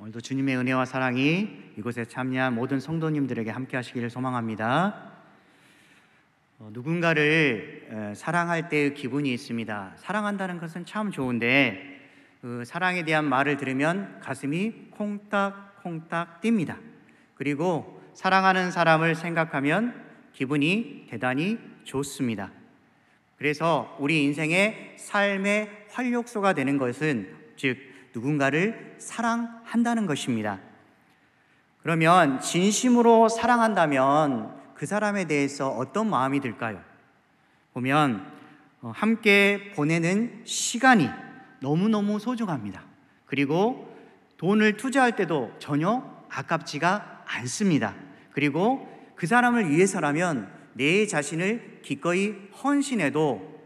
오늘도 주님의 은혜와 사랑이 이곳에 참여한 모든 성도님들에게 함께 하시기를 소망합니다. 누군가를 사랑할 때의 기분이 있습니다. 사랑한다는 것은 참 좋은데 그 사랑에 대한 말을 들으면 가슴이 콩닥콩닥 뜁니다. 그리고 사랑하는 사람을 생각하면 기분이 대단히 좋습니다. 그래서 우리 인생의 삶의 활력소가 되는 것은 즉 누군가를 사랑한다는 것입니다. 그러면 진심으로 사랑한다면 그 사람에 대해서 어떤 마음이 들까요? 보면 함께 보내는 시간이 너무너무 소중합니다. 그리고 돈을 투자할 때도 전혀 아깝지가 않습니다. 그리고 그 사람을 위해서라면 내 자신을 기꺼이 헌신해도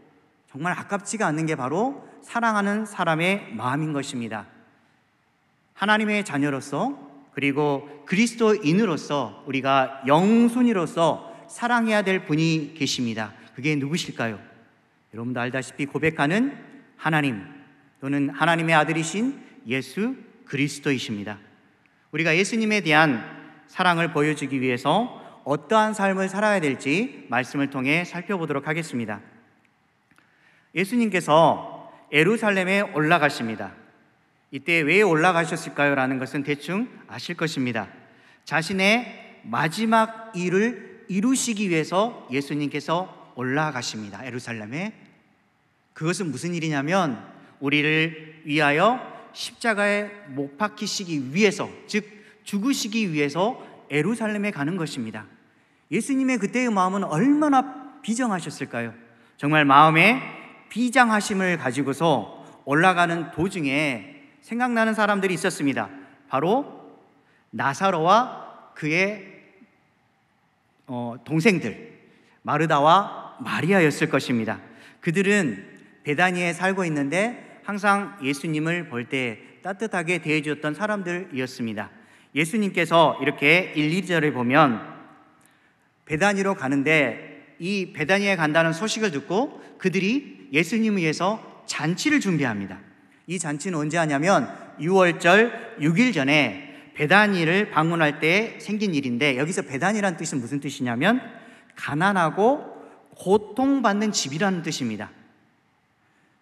정말 아깝지가 않는 게 바로 사랑하는 사람의 마음인 것입니다. 하나님의 자녀로서 그리고 그리스도인으로서 우리가 영순이로서 사랑해야 될 분이 계십니다. 그게 누구실까요? 여러분도 알다시피 고백하는 하나님 또는 하나님의 아들이신 예수 그리스도이십니다. 우리가 예수님에 대한 사랑을 보여주기 위해서 어떠한 삶을 살아야 될지 말씀을 통해 살펴보도록 하겠습니다. 예수님께서 예루살렘에 올라가십니다. 이때 왜 올라가셨을까요? 라는 것은 대충 아실 것입니다. 자신의 마지막 일을 이루시기 위해서 예수님께서 올라가십니다. 예루살렘에. 그것은 무슨 일이냐면 우리를 위하여 십자가에 못 박히시기 위해서, 즉 죽으시기 위해서 예루살렘에 가는 것입니다. 예수님의 그때의 마음은 얼마나 비정하셨을까요? 정말 마음에 비장하심을 가지고서 올라가는 도중에 생각나는 사람들이 있었습니다. 바로 나사로와 그의 동생들 마르다와 마리아였을 것입니다. 그들은 베다니에 살고 있는데 항상 예수님을 볼 때 따뜻하게 대해주었던 사람들이었습니다. 예수님께서 이렇게 1, 2절에 보면 베다니로 가는데 이 베다니에 간다는 소식을 듣고 그들이 예수님을 위해서 잔치를 준비합니다. 이 잔치는 언제 하냐면 6월절 6일 전에 베다니를 방문할 때 생긴 일인데, 여기서 베다니라는 뜻은 무슨 뜻이냐면 가난하고 고통받는 집이라는 뜻입니다.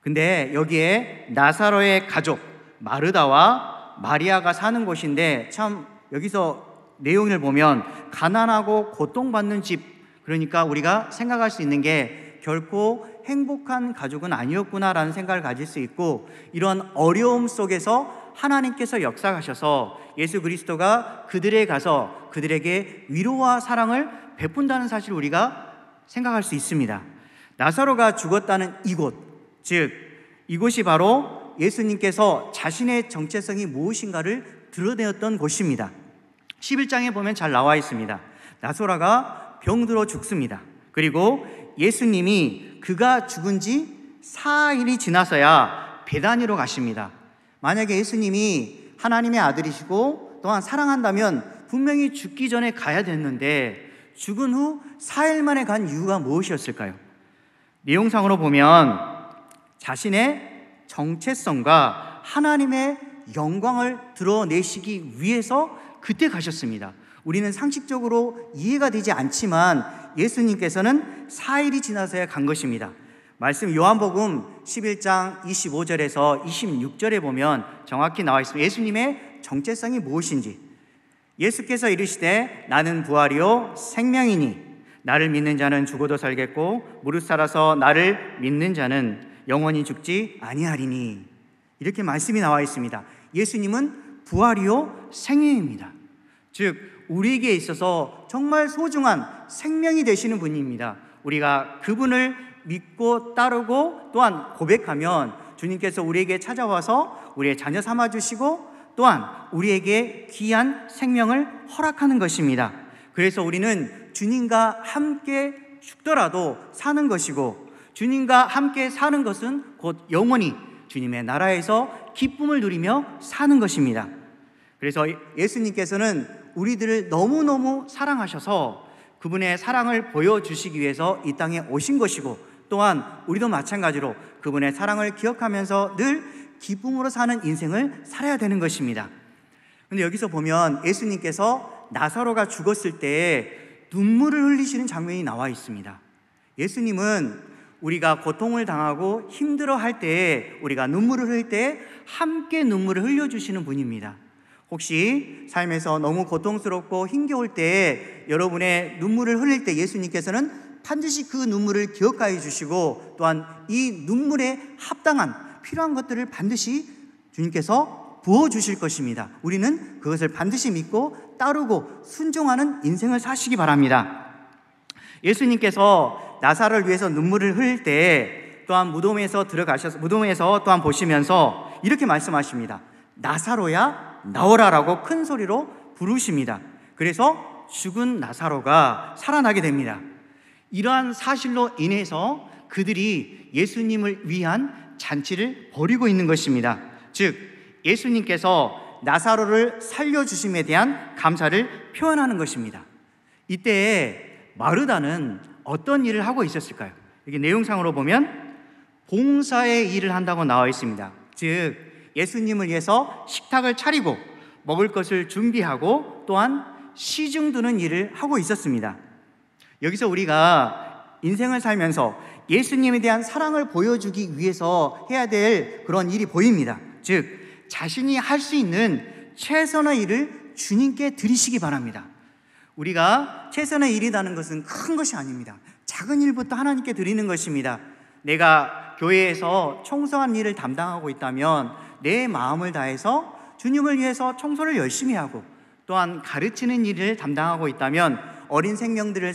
근데 여기에 나사로의 가족 마르다와 마리아가 사는 곳인데, 참 여기서 내용을 보면 가난하고 고통받는 집, 그러니까 우리가 생각할 수 있는 게 결코 행복한 가족은 아니었구나라는 생각을 가질 수 있고, 이런 어려움 속에서 하나님께서 역사하셔서 예수 그리스도가 그들에 가서 그들에게 위로와 사랑을 베푼다는 사실을 우리가 생각할 수 있습니다. 나사로가 죽었다는 이곳, 즉 이곳이 바로 예수님께서 자신의 정체성이 무엇인가를 드러내었던 곳입니다. 11장에 보면 잘 나와 있습니다. 나사로가 병들어 죽습니다. 그리고 예수님이 그가 죽은 지 4일이 지나서야 베다니로 가십니다. 만약에 예수님이 하나님의 아들이시고 또한 사랑한다면 분명히 죽기 전에 가야 됐는데 죽은 후 4일 만에 간 이유가 무엇이었을까요? 내용상으로 보면 자신의 정체성과 하나님의 영광을 드러내시기 위해서 그때 가셨습니다. 우리는 상식적으로 이해가 되지 않지만 예수님께서는 4일이 지나서야 간 것입니다. 말씀 요한복음 11장 25절에서 26절에 보면 정확히 나와 있습니다. 예수님의 정체성이 무엇인지. 예수께서 이르시되 나는 부활이요 생명이니 나를 믿는 자는 죽어도 살겠고 무릇 살아서 나를 믿는 자는 영원히 죽지 아니하리니, 이렇게 말씀이 나와 있습니다. 예수님은 부활이요 생명입니다. 즉 우리에게 있어서 정말 소중한 생명이 되시는 분입니다. 우리가 그분을 믿고 따르고 또한 고백하면 주님께서 우리에게 찾아와서 우리의 자녀 삼아주시고 또한 우리에게 귀한 생명을 허락하는 것입니다. 그래서 우리는 주님과 함께 죽더라도 사는 것이고, 주님과 함께 사는 것은 곧 영원히 주님의 나라에서 기쁨을 누리며 사는 것입니다. 그래서 예수님께서는 우리들을 너무너무 사랑하셔서 그분의 사랑을 보여주시기 위해서 이 땅에 오신 것이고, 또한 우리도 마찬가지로 그분의 사랑을 기억하면서 늘 기쁨으로 사는 인생을 살아야 되는 것입니다. 근데 여기서 보면 예수님께서 나사로가 죽었을 때 눈물을 흘리시는 장면이 나와 있습니다. 예수님은 우리가 고통을 당하고 힘들어할 때, 우리가 눈물을 흘릴 때 함께 눈물을 흘려주시는 분입니다. 혹시 삶에서 너무 고통스럽고 힘겨울 때 여러분의 눈물을 흘릴 때 예수님께서는 반드시 그 눈물을 기억하여 주시고, 또한 이 눈물에 합당한 필요한 것들을 반드시 주님께서 부어주실 것입니다. 우리는 그것을 반드시 믿고 따르고 순종하는 인생을 사시기 바랍니다. 예수님께서 나사로를 위해서 눈물을 흘릴 때 또한 무덤에서 또한 보시면서 이렇게 말씀하십니다. 나사로야 나오라라고 큰 소리로 부르십니다. 그래서 죽은 나사로가 살아나게 됩니다. 이러한 사실로 인해서 그들이 예수님을 위한 잔치를 벌이고 있는 것입니다. 즉 예수님께서 나사로를 살려주심에 대한 감사를 표현하는 것입니다. 이때 마르다는 어떤 일을 하고 있었을까요? 여기 내용상으로 보면 봉사의 일을 한다고 나와 있습니다. 즉 예수님을 위해서 식탁을 차리고 먹을 것을 준비하고 또한 시중 드는 일을 하고 있었습니다. 여기서 우리가 인생을 살면서 예수님에 대한 사랑을 보여주기 위해서 해야 될 그런 일이 보입니다. 즉 자신이 할 수 있는 최선의 일을 주님께 드리시기 바랍니다. 우리가 최선의 일이라는 것은 큰 것이 아닙니다. 작은 일부터 하나님께 드리는 것입니다. 내가 교회에서 청소한 일을 담당하고 있다면 내 마음을 다해서 주님을 위해서 청소를 열심히 하고, 또한 가르치는 일을 담당하고 있다면 어린 생명들을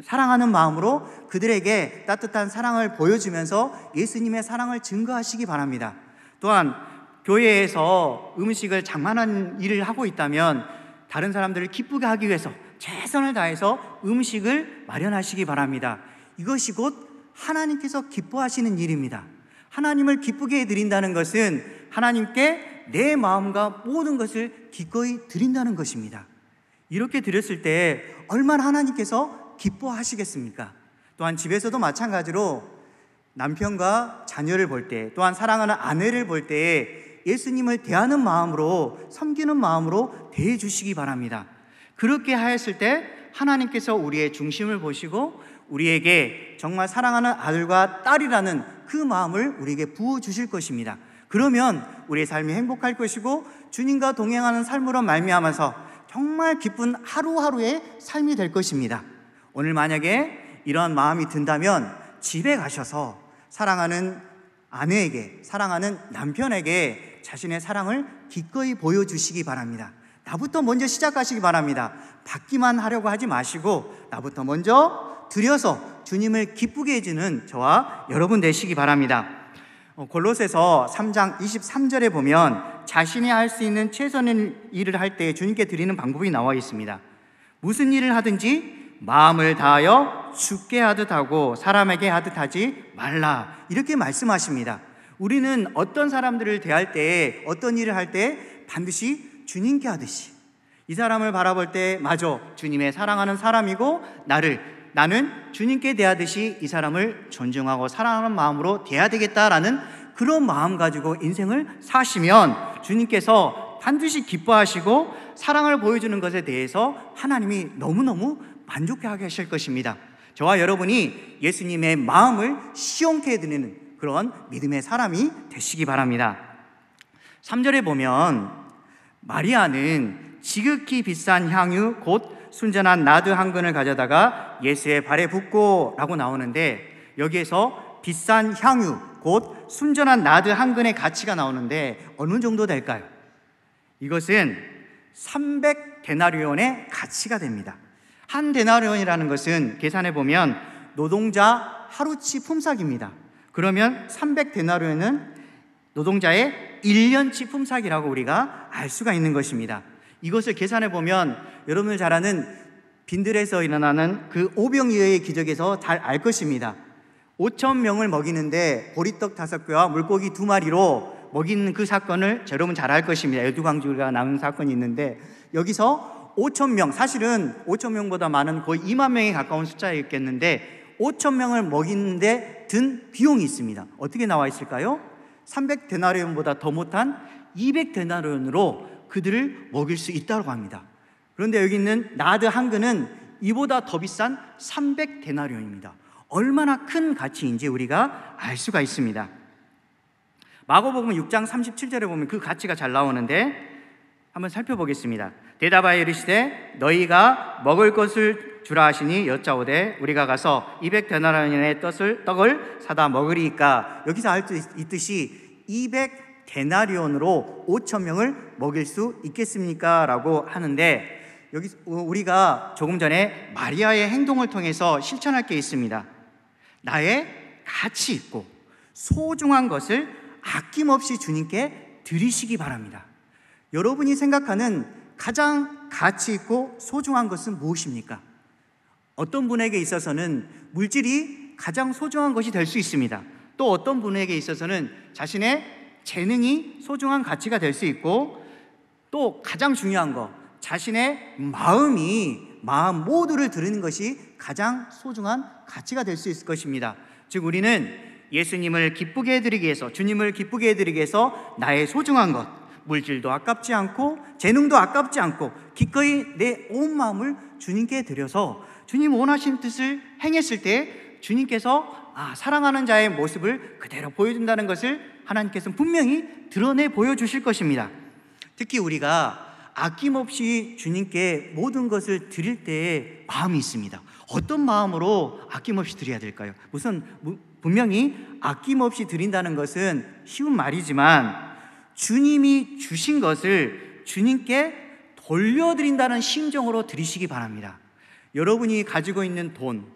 사랑하는 마음으로 그들에게 따뜻한 사랑을 보여주면서 예수님의 사랑을 증거하시기 바랍니다. 또한 교회에서 음식을 장만하는 일을 하고 있다면 다른 사람들을 기쁘게 하기 위해서 최선을 다해서 음식을 마련하시기 바랍니다. 이것이 곧 하나님께서 기뻐하시는 일입니다. 하나님을 기쁘게 해드린다는 것은 하나님께 내 마음과 모든 것을 기꺼이 드린다는 것입니다. 이렇게 드렸을 때 얼마나 하나님께서 기뻐하시겠습니까? 또한 집에서도 마찬가지로 남편과 자녀를 볼 때, 또한 사랑하는 아내를 볼 때 예수님을 대하는 마음으로, 섬기는 마음으로 대해 주시기 바랍니다. 그렇게 하였을 때 하나님께서 우리의 중심을 보시고 우리에게 정말 사랑하는 아들과 딸이라는 그 마음을 우리에게 부어주실 것입니다. 그러면 우리의 삶이 행복할 것이고 주님과 동행하는 삶으로 말미암아서 정말 기쁜 하루하루의 삶이 될 것입니다. 오늘 만약에 이러한 마음이 든다면 집에 가셔서 사랑하는 아내에게, 사랑하는 남편에게 자신의 사랑을 기꺼이 보여주시기 바랍니다. 나부터 먼저 시작하시기 바랍니다. 받기만 하려고 하지 마시고 나부터 먼저 드려서 주님을 기쁘게 해주는 저와 여러분 되시기 바랍니다. 골로새서 3장 23절에 보면 자신이 할 수 있는 최선의 일을 할 때 주님께 드리는 방법이 나와 있습니다. 무슨 일을 하든지 마음을 다하여 주께 하듯 하고 사람에게 하듯 하지 말라, 이렇게 말씀하십니다. 우리는 어떤 사람들을 대할 때, 어떤 일을 할 때 반드시 주님께 하듯이, 이 사람을 바라볼 때 맞아, 주님의 사랑하는 사람이고 나는 주님께 대하듯이 이 사람을 존중하고 사랑하는 마음으로 대해야 되겠다라는 그런 마음 가지고 인생을 사시면 주님께서 반드시 기뻐하시고 사랑을 보여주는 것에 대해서 하나님이 너무너무 만족하게 하실 것입니다. 저와 여러분이 예수님의 마음을 시원케 해드리는 그런 믿음의 사람이 되시기 바랍니다. 3절에 보면 마리아는 지극히 비싼 향유 곧 순전한 나드 한 근을 가져다가 예수의 발에 붓고 라고 나오는데, 여기에서 비싼 향유 곧 순전한 나드 한 근의 가치가 나오는데 어느 정도 될까요? 이것은 300데나리온의 가치가 됩니다. 한 데나리온이라는 것은 계산해 보면 노동자 하루치 품삯입니다. 그러면 300데나리온은 노동자의 1년치 품삯이라고 우리가 알 수가 있는 것입니다. 이것을 계산해 보면 여러분들 잘 아는 빈들에서 일어나는 그 오병이어의 기적에서 잘 알 것입니다. 5,000명을 먹이는데 보리떡 5개와 물고기 2마리로 먹이는 그 사건을 여러분 잘 알 것입니다. 여두광주가 나온 사건이 있는데, 여기서 5,000명, 사실은 5,000명보다 많은 거의 2만 명에 가까운 숫자였겠는데 5,000명을 먹이는데 든 비용이 있습니다. 어떻게 나와 있을까요? 300데나리온보다 더 못한 200데나리온으로 그들을 먹일 수 있다고 합니다. 그런데 여기 있는 나드 한 근은 이보다 더 비싼 300데나리온입니다. 얼마나 큰 가치인지 우리가 알 수가 있습니다. 마가복음 6장 37절에 보면 그 가치가 잘 나오는데 한번 살펴보겠습니다. 대답하여 이르시되 너희가 먹을 것을 주라 하시니 여짜오되 우리가 가서 200데나리온의 떡을 사다 먹으리이까. 여기서 알 수 있듯이 200데나리온으로 5,000명을 먹일 수 있겠습니까? 라고 하는데, 여기 우리가 조금 전에 마리아의 행동을 통해서 실천할 게 있습니다. 나의 가치 있고 소중한 것을 아낌없이 주님께 드리시기 바랍니다. 여러분이 생각하는 가장 가치 있고 소중한 것은 무엇입니까? 어떤 분에게 있어서는 물질이 가장 소중한 것이 될 수 있습니다. 또 어떤 분에게 있어서는 자신의 재능이 소중한 가치가 될 수 있고, 또 가장 중요한 것, 자신의 마음 모두를 드리는 것이 가장 소중한 가치가 될 수 있을 것입니다. 즉 우리는 예수님을 기쁘게 해드리기 위해서, 주님을 기쁘게 해드리기 위해서 나의 소중한 것, 물질도 아깝지 않고 재능도 아깝지 않고 기꺼이 내 온 마음을 주님께 드려서 주님 원하시는 뜻을 행했을 때 주님께서 사랑하는 자의 모습을 그대로 보여준다는 것을 하나님께서는 분명히 드러내 보여주실 것입니다. 특히 우리가 아낌없이 주님께 모든 것을 드릴 때의 마음이 있습니다. 어떤 마음으로 아낌없이 드려야 될까요? 분명히 아낌없이 드린다는 것은 쉬운 말이지만 주님이 주신 것을 주님께 돌려드린다는 심정으로 드리시기 바랍니다. 여러분이 가지고 있는 돈,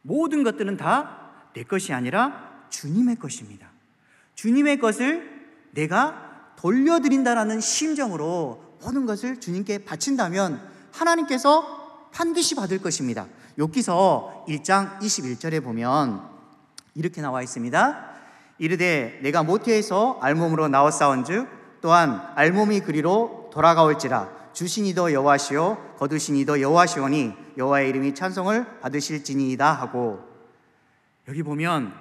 모든 것들은 다 내 것이 아니라 주님의 것입니다. 주님의 것을 내가 돌려드린다는 심정으로 모든 것을 주님께 바친다면 하나님께서 반드시 받을 것입니다. 욥기서 1장 21절에 보면 이렇게 나와 있습니다. 이르되 내가 모태에서 알몸으로 나왔사온즉 또한 알몸이 그리로 돌아가올지라 주신 이도 여호와시요 거두신 이도 여호와시오니 여호와의 이름이 찬송을 받으실지니이다 하고, 여기 보면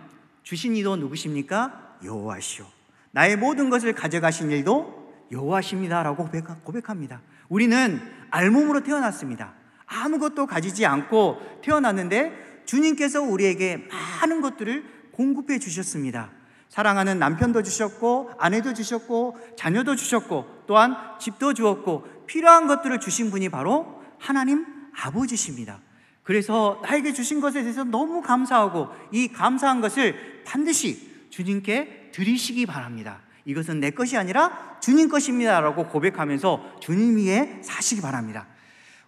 주신 이도 누구십니까? 여호와시오. 나의 모든 것을 가져가신 일도 여호와십니다 라고 고백합니다. 우리는 알몸으로 태어났습니다. 아무것도 가지지 않고 태어났는데 주님께서 우리에게 많은 것들을 공급해 주셨습니다. 사랑하는 남편도 주셨고 아내도 주셨고 자녀도 주셨고 또한 집도 주었고 필요한 것들을 주신 분이 바로 하나님 아버지십니다. 그래서 나에게 주신 것에 대해서 너무 감사하고 이 감사한 것을 반드시 주님께 드리시기 바랍니다. 이것은 내 것이 아니라 주님 것입니다 라고 고백하면서 주님 위에 사시기 바랍니다.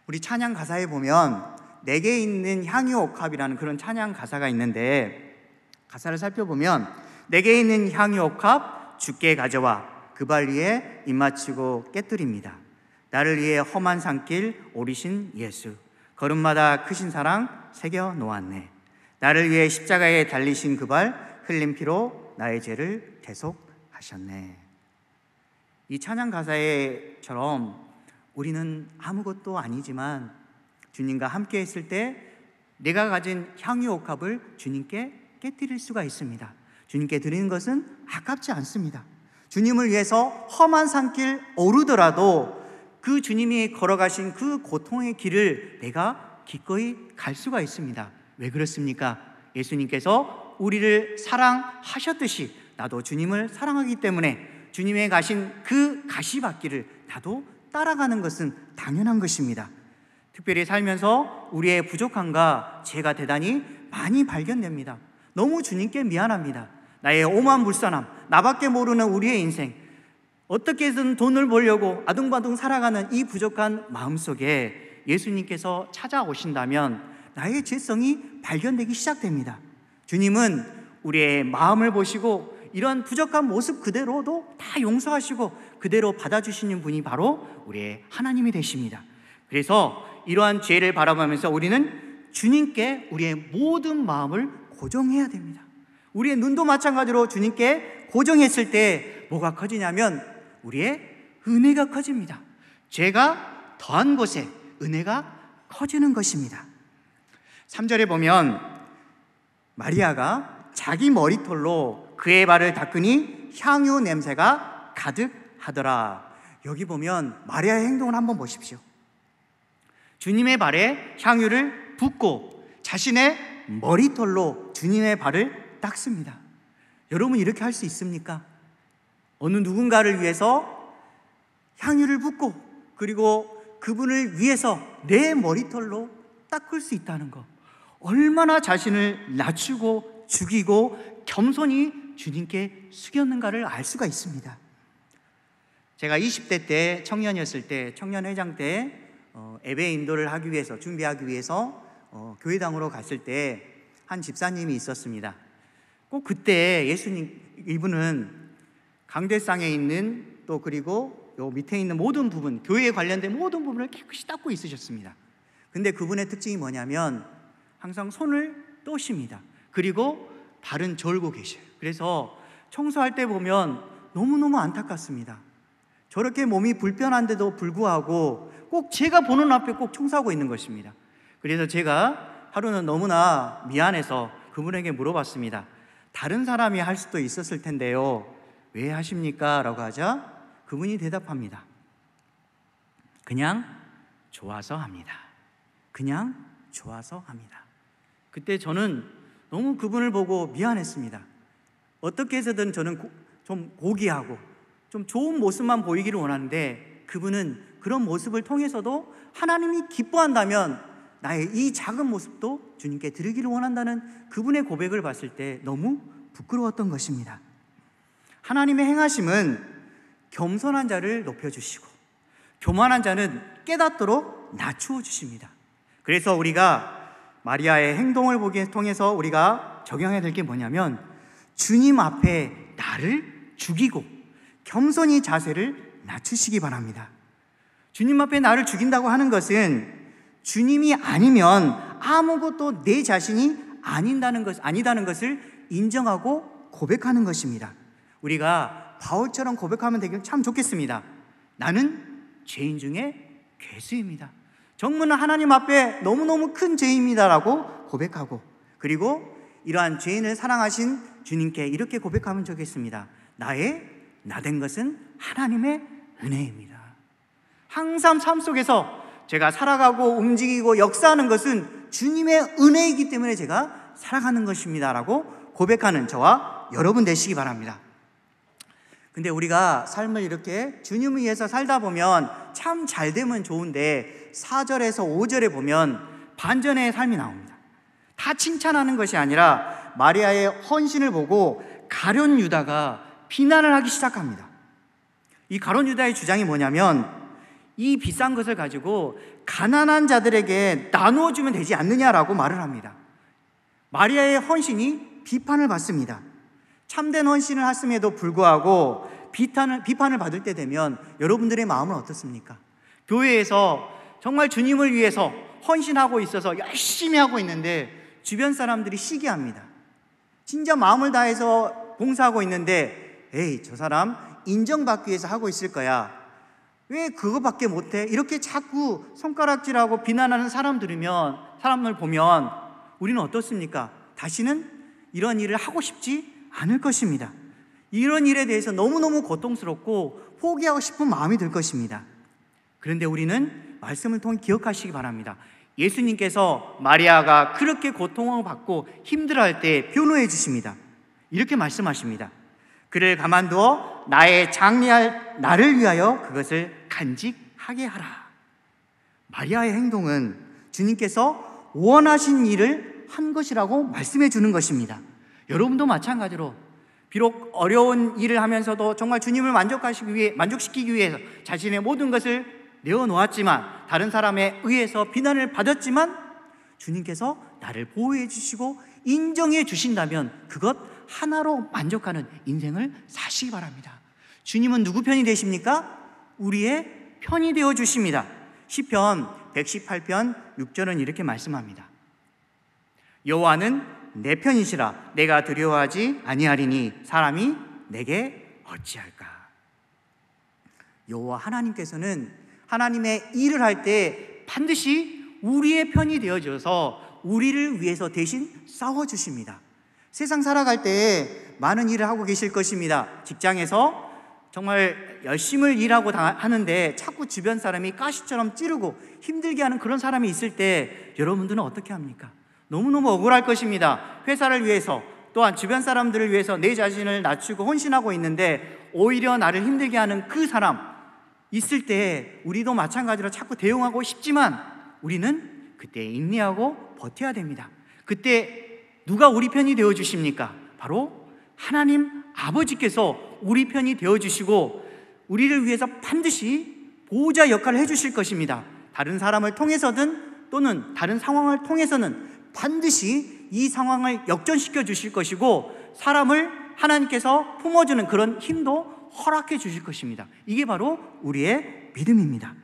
우리 찬양 가사에 보면 내게 있는 향유옥합이라는 그런 찬양 가사가 있는데, 가사를 살펴보면 내게 있는 향유옥합 주께 가져와 그 발 위에 입맞추고 깨뜨립니다. 나를 위해 험한 산길 오르신 예수, 걸음마다 크신 사랑 새겨 놓았네. 나를 위해 십자가에 달리신 그 발 흘린 피로 나의 죄를 대속하셨네. 이 찬양 가사에처럼 우리는 아무것도 아니지만 주님과 함께 했을 때 내가 가진 향유옥합을 주님께 깨뜨릴 수가 있습니다. 주님께 드리는 것은 아깝지 않습니다. 주님을 위해서 험한 산길 오르더라도 그 주님이 걸어가신 그 고통의 길을 내가 기꺼이 갈 수가 있습니다. 왜 그렇습니까? 예수님께서 우리를 사랑하셨듯이 나도 주님을 사랑하기 때문에 주님의 가신 그 가시밭길을 나도 따라가는 것은 당연한 것입니다. 특별히 살면서 우리의 부족함과 죄가 대단히 많이 발견됩니다. 너무 주님께 미안합니다. 나의 오만 불선함, 나밖에 모르는 우리의 인생, 어떻게든 돈을 벌려고 아둥바둥 살아가는 이 부족한 마음속에 예수님께서 찾아오신다면 나의 죄성이 발견되기 시작됩니다. 주님은 우리의 마음을 보시고 이런 부족한 모습 그대로도 다 용서하시고 그대로 받아주시는 분이 바로 우리의 하나님이 되십니다. 그래서 이러한 죄를 바라보면서 우리는 주님께 우리의 모든 마음을 고정해야 됩니다. 우리의 눈도 마찬가지로 주님께 고정했을 때 뭐가 커지냐면 우리의 은혜가 커집니다. 죄가 더한 곳에 은혜가 커지는 것입니다. 3절에 보면 마리아가 자기 머리털로 그의 발을 닦으니 향유 냄새가 가득하더라. 여기 보면 마리아의 행동을 한번 보십시오. 주님의 발에 향유를 붓고 자신의 머리털로 주님의 발을 닦습니다. 여러분 이렇게 할 수 있습니까? 어느 누군가를 위해서 향유를 붓고 그리고 그분을 위해서 내 머리털로 닦을 수 있다는 것, 얼마나 자신을 낮추고 죽이고 겸손히 주님께 숙였는가를 알 수가 있습니다. 제가 20대 때 청년이었을 때 청년회장 때 예배 인도를 하기 위해서 준비하기 위해서 교회당으로 갔을 때 한 집사님이 있었습니다. 꼭 그때 예수님, 이분은 강대상에 있는 또 그리고 요 밑에 있는 모든 부분, 교회에 관련된 모든 부분을 깨끗이 닦고 있으셨습니다. 근데 그분의 특징이 뭐냐면 항상 손을 떠십니다. 그리고 발은 절고 계셔요. 그래서 청소할 때 보면 너무너무 안타깝습니다. 저렇게 몸이 불편한데도 불구하고 꼭 제가 보는 앞에 꼭 청소하고 있는 것입니다. 그래서 제가 하루는 너무나 미안해서 그분에게 물어봤습니다. 다른 사람이 할 수도 있었을 텐데요, 왜 하십니까? 라고 하자 그분이 대답합니다. 그냥 좋아서 합니다. 그냥 좋아서 합니다. 그때 저는 너무 그분을 보고 미안했습니다. 어떻게 해서든 저는 좀 고귀하고 좀 좋은 모습만 보이기를 원하는데 그분은 그런 모습을 통해서도 하나님이 기뻐한다면 나의 이 작은 모습도 주님께 드리기를 원한다는 그분의 고백을 봤을 때 너무 부끄러웠던 것입니다. 하나님의 행하심은 겸손한 자를 높여주시고 교만한 자는 깨닫도록 낮추어 주십니다. 그래서 우리가 마리아의 행동을 보기 통해서 우리가 적용해야 될 게 뭐냐면 주님 앞에 나를 죽이고 겸손히 자세를 낮추시기 바랍니다. 주님 앞에 나를 죽인다고 하는 것은 주님이 아니면 아무것도 내 자신이 아니다는 것을 인정하고 고백하는 것입니다. 우리가 바울처럼 고백하면 되길 참 좋겠습니다. 나는 죄인 중에 괴수입니다. 정문은 하나님 앞에 너무너무 큰 죄입니다라고 고백하고, 그리고 이러한 죄인을 사랑하신 주님께 이렇게 고백하면 좋겠습니다. 나된 것은 하나님의 은혜입니다. 항상 삶 속에서 제가 살아가고 움직이고 역사하는 것은 주님의 은혜이기 때문에 제가 살아가는 것입니다 라고 고백하는 저와 여러분 되시기 바랍니다. 근데 우리가 삶을 이렇게 주님을 위해서 살다 보면 참 잘되면 좋은데 4절에서 5절에 보면 반전의 삶이 나옵니다. 다 칭찬하는 것이 아니라 마리아의 헌신을 보고 가룟 유다가 비난을 하기 시작합니다. 이 가룟 유다의 주장이 뭐냐면 이 비싼 것을 가지고 가난한 자들에게 나누어 주면 되지 않느냐라고 말을 합니다. 마리아의 헌신이 비판을 받습니다. 참된 헌신을 했음에도 불구하고 비판을 받을 때 되면 여러분들의 마음은 어떻습니까? 교회에서 정말 주님을 위해서 헌신하고 있어서 열심히 하고 있는데 주변 사람들이 시기합니다. 진짜 마음을 다해서 봉사하고 있는데 에이, 저 사람 인정받기 위해서 하고 있을 거야, 왜 그거밖에 못해? 이렇게 자꾸 손가락질하고 비난하는 사람을 보면 우리는 어떻습니까? 다시는 이런 일을 하고 싶지 않을 것입니다. 이런 일에 대해서 너무너무 고통스럽고 포기하고 싶은 마음이 들 것입니다. 그런데 우리는 말씀을 통해 기억하시기 바랍니다. 예수님께서 마리아가 그렇게 고통을 받고 힘들어할 때 변호해 주십니다. 이렇게 말씀하십니다. 그를 가만두어 나의 장래할 나를 위하여 그것을 간직하게 하라. 마리아의 행동은 주님께서 원하신 일을 한 것이라고 말씀해 주는 것입니다. 여러분도 마찬가지로 비록 어려운 일을 하면서도 정말 주님을 만족시키기 위해서 자신의 모든 것을 내어놓았지만, 다른 사람에 의해서 비난을 받았지만 주님께서 나를 보호해 주시고 인정해 주신다면 그것 하나로 만족하는 인생을 사시기 바랍니다. 주님은 누구 편이 되십니까? 우리의 편이 되어 주십니다. 시편 118편 6절은 이렇게 말씀합니다. 여호와는 내 편이시라. 내가 두려워하지 아니하리니 사람이 내게 어찌할까. 여호와 하나님께서는 하나님의 일을 할 때 반드시 우리의 편이 되어줘서 우리를 위해서 대신 싸워주십니다. 세상 살아갈 때 많은 일을 하고 계실 것입니다. 직장에서 정말 열심을 일하고 하는데 자꾸 주변 사람이 가시처럼 찌르고 힘들게 하는 그런 사람이 있을 때 여러분들은 어떻게 합니까? 너무너무 억울할 것입니다. 회사를 위해서 또한 주변 사람들을 위해서 내 자신을 낮추고 헌신하고 있는데 오히려 나를 힘들게 하는 그 사람 있을 때 우리도 마찬가지로 자꾸 대응하고 싶지만 우리는 그때 인내하고 버텨야 됩니다. 그때 누가 우리 편이 되어주십니까? 바로 하나님 아버지께서 우리 편이 되어주시고 우리를 위해서 반드시 보호자 역할을 해주실 것입니다. 다른 사람을 통해서든 또는 다른 상황을 통해서는 반드시 이 상황을 역전시켜 주실 것이고 사람을 하나님께서 품어주는 그런 힘도 허락해 주실 것입니다. 이게 바로 우리의 믿음입니다.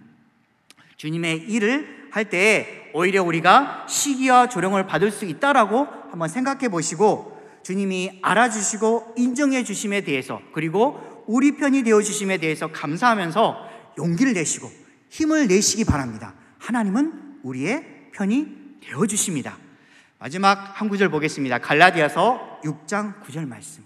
주님의 일을 할 때 오히려 우리가 시기와 조롱을 받을 수 있다라고 한번 생각해 보시고 주님이 알아주시고 인정해 주심에 대해서 그리고 우리 편이 되어주심에 대해서 감사하면서 용기를 내시고 힘을 내시기 바랍니다. 하나님은 우리의 편이 되어주십니다. 마지막 한 구절 보겠습니다. 갈라디아서 6장 9절 말씀.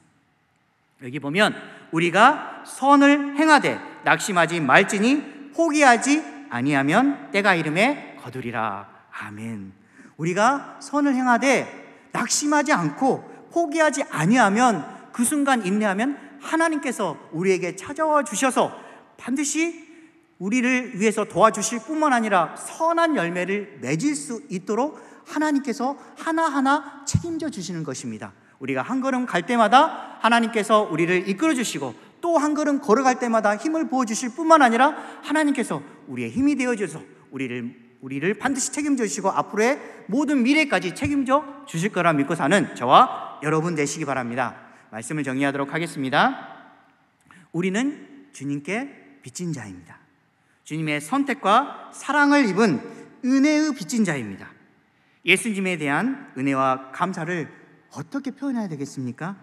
여기 보면 우리가 선을 행하되 낙심하지 말지니 포기하지 아니하면 때가 이름에 거두리라. 아멘. 우리가 선을 행하되 낙심하지 않고 포기하지 아니하면 그 순간 인내하면 하나님께서 우리에게 찾아와 주셔서 반드시 우리를 위해서 도와주실 뿐만 아니라 선한 열매를 맺을 수 있도록 하나님께서 하나하나 책임져 주시는 것입니다. 우리가 한 걸음 갈 때마다 하나님께서 우리를 이끌어 주시고 또 한 걸음 걸어갈 때마다 힘을 부어 주실 뿐만 아니라 하나님께서 우리의 힘이 되어 주셔서 우리를 반드시 책임져 주시고 앞으로의 모든 미래까지 책임져 주실 거라 믿고 사는 저와 여러분 되시기 바랍니다. 말씀을 정리하도록 하겠습니다. 우리는 주님께 빚진 자입니다. 주님의 선택과 사랑을 입은 은혜의 빚진 자입니다. 예수님에 대한 은혜와 감사를 어떻게 표현해야 되겠습니까?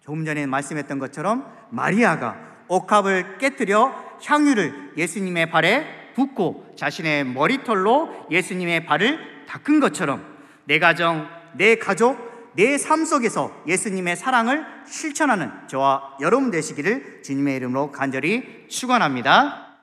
조금 전에 말씀했던 것처럼 마리아가 옥합을 깨뜨려 향유를 예수님의 발에 붓고 자신의 머리털로 예수님의 발을 닦은 것처럼 내 가정, 내 가족, 내 삶 속에서 예수님의 사랑을 실천하는 저와 여러분 되시기를 주님의 이름으로 간절히 축원합니다.